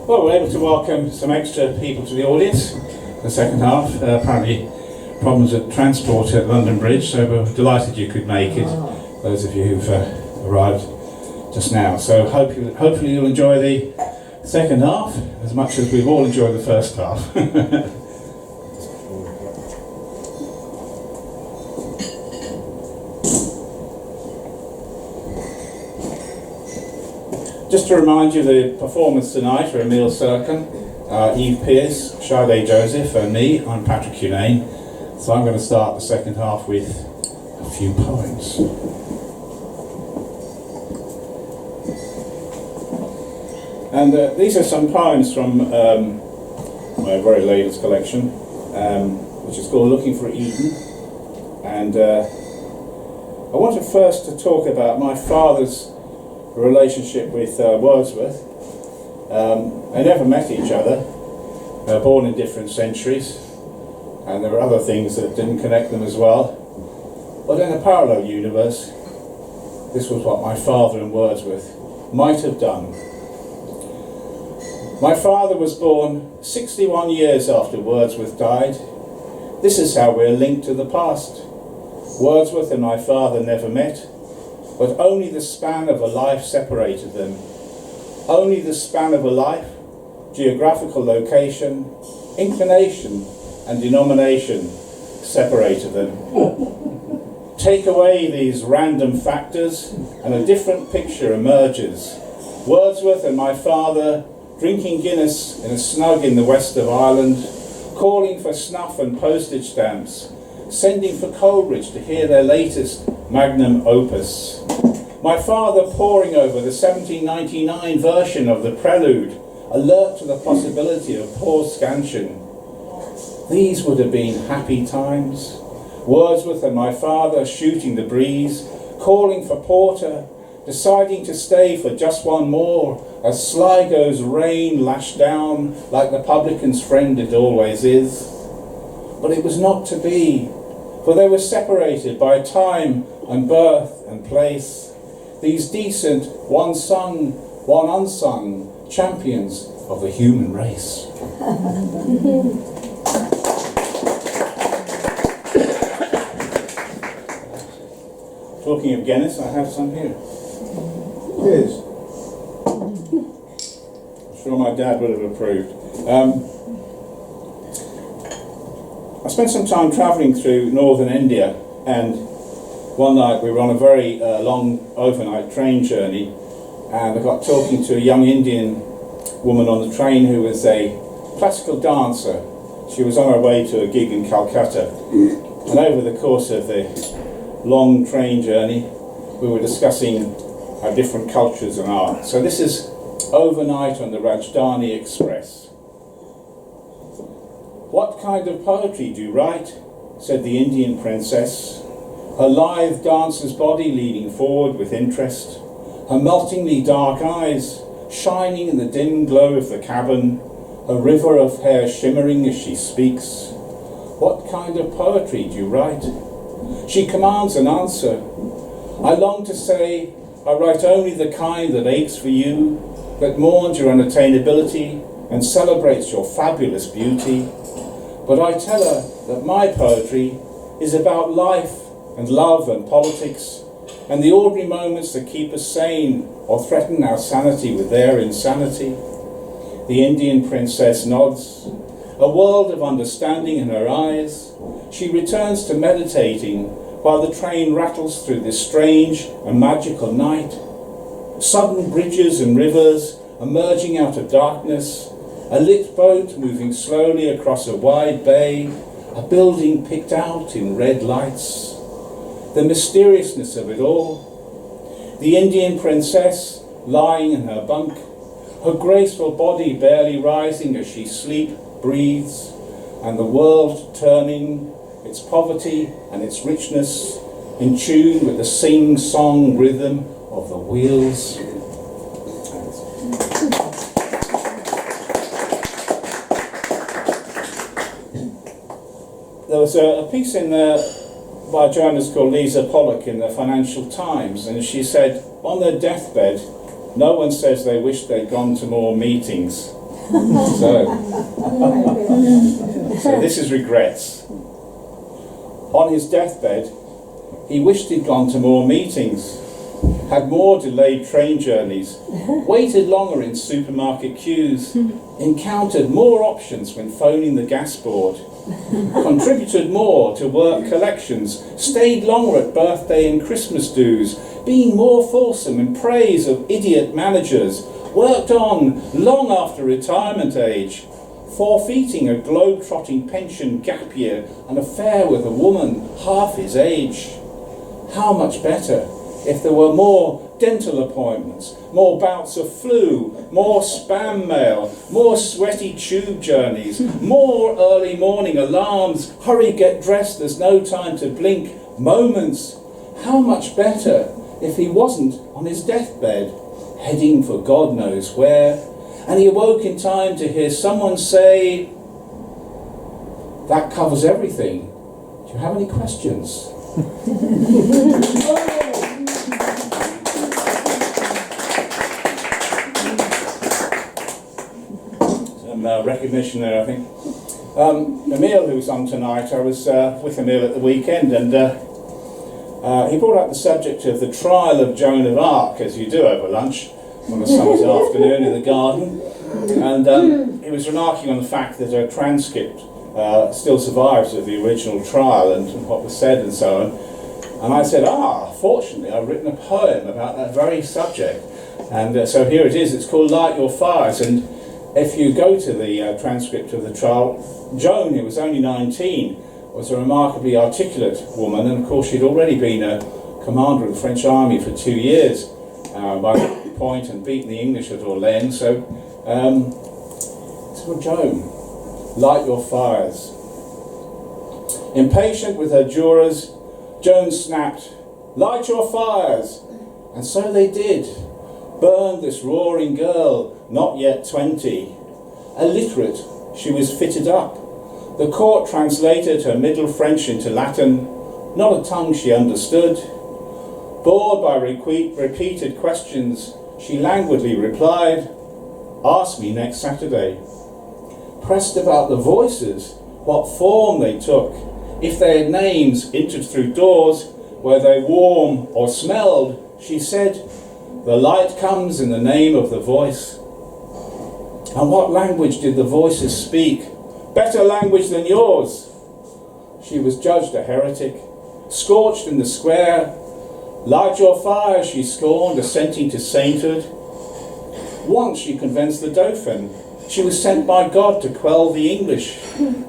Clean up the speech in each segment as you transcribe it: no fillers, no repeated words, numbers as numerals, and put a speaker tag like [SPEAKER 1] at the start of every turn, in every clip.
[SPEAKER 1] Well, we're able to welcome some extra people to the audience the second half. Apparently problems at transport at London Bridge, so we're delighted you could make it, those of you who've arrived just now. So hopefully you'll enjoy the second half as much as we've all enjoyed the first half. Just to remind you, the performance tonight are Emile Serkin, Eve Pearce, Sade Joseph and me. I'm Patric Cunnane. So I'm going to start the second half with a few poems. And these are some poems from my very latest collection, which is called Looking for Eden. And I wanted first to talk about my father's relationship with Wordsworth. They never met each other. They were born in different centuries, and there were other things that didn't connect them as well. But in a parallel universe, this was what my father and Wordsworth might have done. My father was born 61 years after Wordsworth died. This is how we're linked to the past. Wordsworth and my father never met, but only the span of a life separated them. Only the span of a life, geographical location, inclination and denomination separated them. Take away these random factors and a different picture emerges. Wordsworth and my father drinking Guinness in a snug in the west of Ireland, calling for snuff and postage stamps, sending for Coleridge to hear their latest magnum opus. My father poring over the 1799 version of the Prelude, alert to the possibility of poor scansion. These would have been happy times. Wordsworth and my father shooting the breeze, calling for porter, deciding to stay for just one more, as Sligo's rain lashed down like the publican's friend it always is. But it was not to be, for they were separated by time and birth and place. These decent, one sung, one unsung champions of the human race. Talking of Guinness, I have some here. Cheers. I'm sure my dad would have approved. I spent some time travelling through northern India, and one night we were on a very long overnight train journey, and I got talking to a young Indian woman on the train who was a classical dancer. She was on her way to a gig in Calcutta, and over the course of the long train journey we were discussing our different cultures and art. So this is overnight on the Rajdhani Express. "What kind of poetry do you write?" said the Indian princess, her lithe dancer's body leaning forward with interest, her meltingly dark eyes shining in the dim glow of the cabin, a river of hair shimmering as she speaks. "What kind of poetry do you write?" She commands an answer. I long to say, I write only the kind that aches for you, that mourns your unattainability and celebrates your fabulous beauty. But I tell her that my poetry is about life and love and politics, and the ordinary moments that keep us sane or threaten our sanity with their insanity. The Indian princess nods, a world of understanding in her eyes. She returns to meditating while the train rattles through this strange and magical night. Sudden bridges and rivers emerging out of darkness, a lit boat moving slowly across a wide bay, a building picked out in red lights. The mysteriousness of it all. The Indian princess lying in her bunk, her graceful body barely rising as she breathes, and the world turning, its poverty and its richness in tune with the sing-song rhythm of the wheels. There was a piece in there by a journalist called Lisa Pollock in the Financial Times, and she said, on their deathbed, no one says they wish they'd gone to more meetings. So this is regrets. On his deathbed, he wished he'd gone to more meetings, had more delayed train journeys, waited longer in supermarket queues, encountered more options when phoning the gas board, contributed more to work collections, stayed longer at birthday and Christmas dues, being more fulsome in praise of idiot managers, worked on long after retirement age, forfeiting a globe-trotting pension gap year, an affair with a woman half his age. How much better if there were more dental appointments, more bouts of flu, more spam mail, more sweaty tube journeys, more early morning alarms, hurry, get dressed, there's no time to blink, moments. How much better if he wasn't on his deathbed, heading for God knows where, and he awoke in time to hear someone say, "That covers everything. Do you have any questions?" Some recognition there, I think. Emil, who's on tonight, I was with Emil at the weekend, and he brought up the subject of the trial of Joan of Arc, as you do over lunch on a summer's afternoon in the garden, and he was remarking on the fact that a transcript still survives of the original trial and what was said and so on. And I said, fortunately I've written a poem about that very subject, and so here it is. It's called Light Your Fires, and if you go to the transcript of the trial, Joan, who was only 19, was a remarkably articulate woman, and of course she'd already been a commander of the French army for 2 years by that point, and beaten the English at Orléans. So it's for Joan. Light your fires. Impatient with her jurors, Joan snapped, "Light your fires!" And so they did. Burned this roaring girl, not yet 20. Illiterate, she was fitted up. The court translated her Middle French into Latin, not a tongue she understood. Bored by repeated questions, she languidly replied, "Ask me next Saturday." Pressed about the voices, what form they took, if they had names entered through doors, were they warm or smelled, she said, "The light comes in the name of the voice." And what language did the voices speak? Better language than yours. She was judged a heretic, scorched in the square. Light your fire, she scorned, assenting to sainthood. Once she convinced the Dauphin. She was sent by God to quell the English.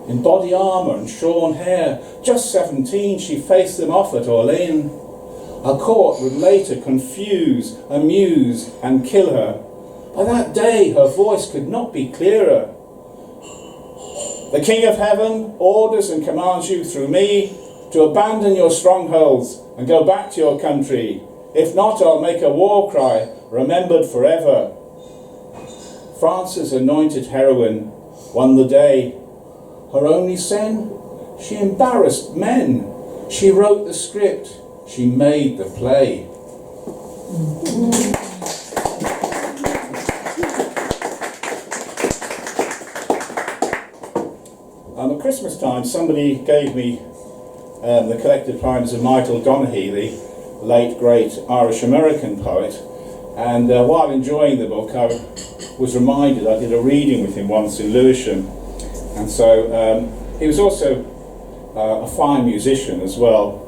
[SPEAKER 1] In body armour and shorn hair, just 17, she faced them off at Orléans. A court would later confuse, amuse, and kill her. By that day, her voice could not be clearer. The King of Heaven orders and commands you through me to abandon your strongholds and go back to your country. If not, I'll make a war cry, remembered forever. France's anointed heroine won the day. Her only sin? She embarrassed men. She wrote the script. She made the play. At Christmas time, somebody gave me the collected poems of Michael Donaghy, the late great Irish-American poet, and while enjoying the book, I was reminded I did a reading with him once in Lewisham, and so he was also a fine musician as well.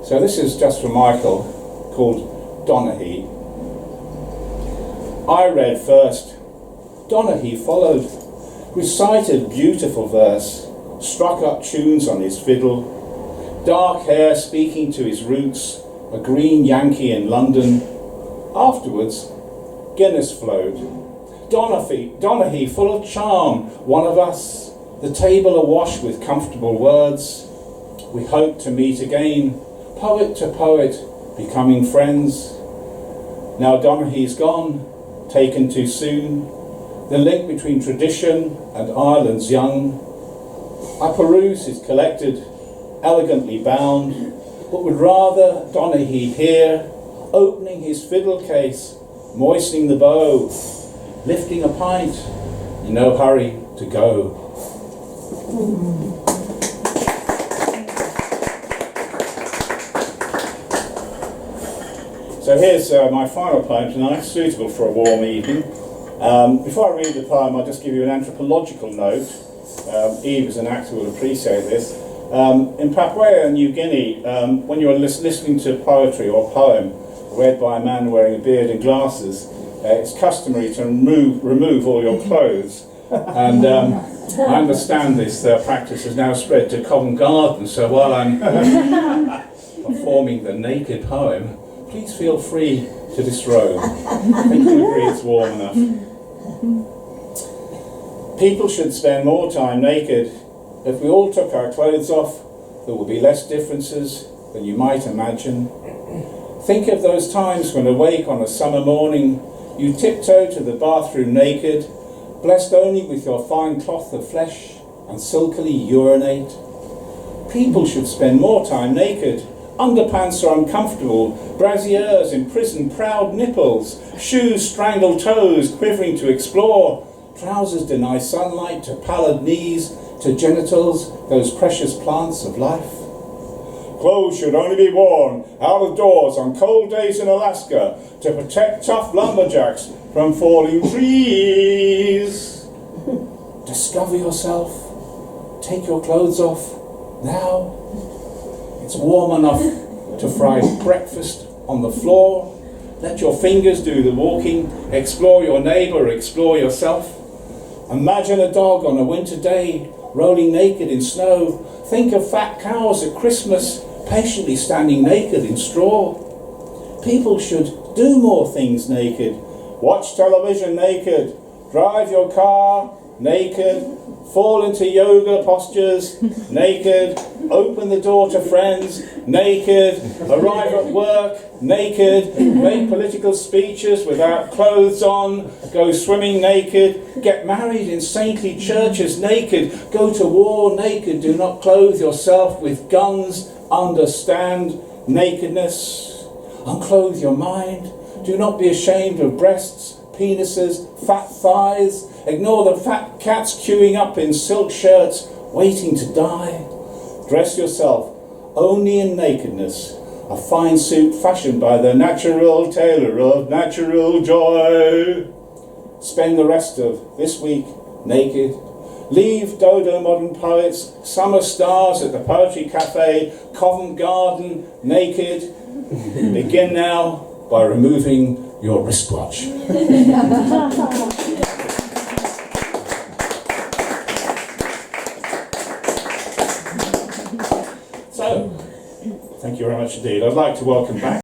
[SPEAKER 1] So this is just for Michael, called Donaghy. I read first, Donaghy followed, recited beautiful verse, struck up tunes on his fiddle, dark hair speaking to his roots, a green Yankee in London. Afterwards, Guinness flowed. Donaghy, full of charm, one of us, the table awash with comfortable words. We hope to meet again, poet to poet, becoming friends. Now Donaghy's gone, taken too soon, the link between tradition and Ireland's young. I peruse his collected, elegantly bound, but would rather Donaghy here, opening his fiddle case, moistening the bow, lifting a pint, in no hurry to go. So here's my final poem tonight, suitable for a warm evening. Before I read the poem, I'll just give you an anthropological note. Eve as an actor will appreciate this. In Papua New Guinea, when you're listening to poetry or poem read by a man wearing a beard and glasses, it's customary to remove all your clothes. And I understand this practice has now spread to Covent Garden, so while I'm performing the naked poem, please feel free to disrobe. I think you agree it's warm enough. People should spend more time naked. If we all took our clothes off, there would be less differences than you might imagine. Think of those times when awake on a summer morning, you tiptoe to the bathroom naked, blessed only with your fine cloth of flesh, and silkily urinate. People should spend more time naked. Underpants are uncomfortable, brassieres imprison proud nipples, shoes strangle toes, quivering to explore, trousers deny sunlight to pallid knees, to genitals, those precious plants of life. Clothes should only be worn out of doors on cold days in Alaska to protect tough lumberjacks from falling trees. Discover yourself. Take your clothes off now. It's warm enough to fry breakfast on the floor. Let your fingers do the walking. Explore your neighbour, explore yourself. Imagine a dog on a winter day rolling naked in snow. Think of fat cows at Christmas patiently standing naked in straw. People should do more things naked. Watch television naked. Drive your car naked. Fall into yoga postures naked. Open the door to friends naked. Arrive at work naked. Make political speeches without clothes on. Go swimming naked. Get married in saintly churches naked. Go to war naked. Do not clothe yourself with guns. Understand nakedness. Unclothe your mind. Do not be ashamed of breasts, penises, fat thighs. Ignore the fat cats queuing up in silk shirts, waiting to die. Dress yourself only in nakedness, a fine suit fashioned by the natural tailor of natural joy. Spend the rest of this week naked. Leave Dodo Modern Poets, Summer Stars at the Poetry Cafe, Covent Garden naked. Begin now by removing your wristwatch. So, thank you very much indeed. I'd like to welcome back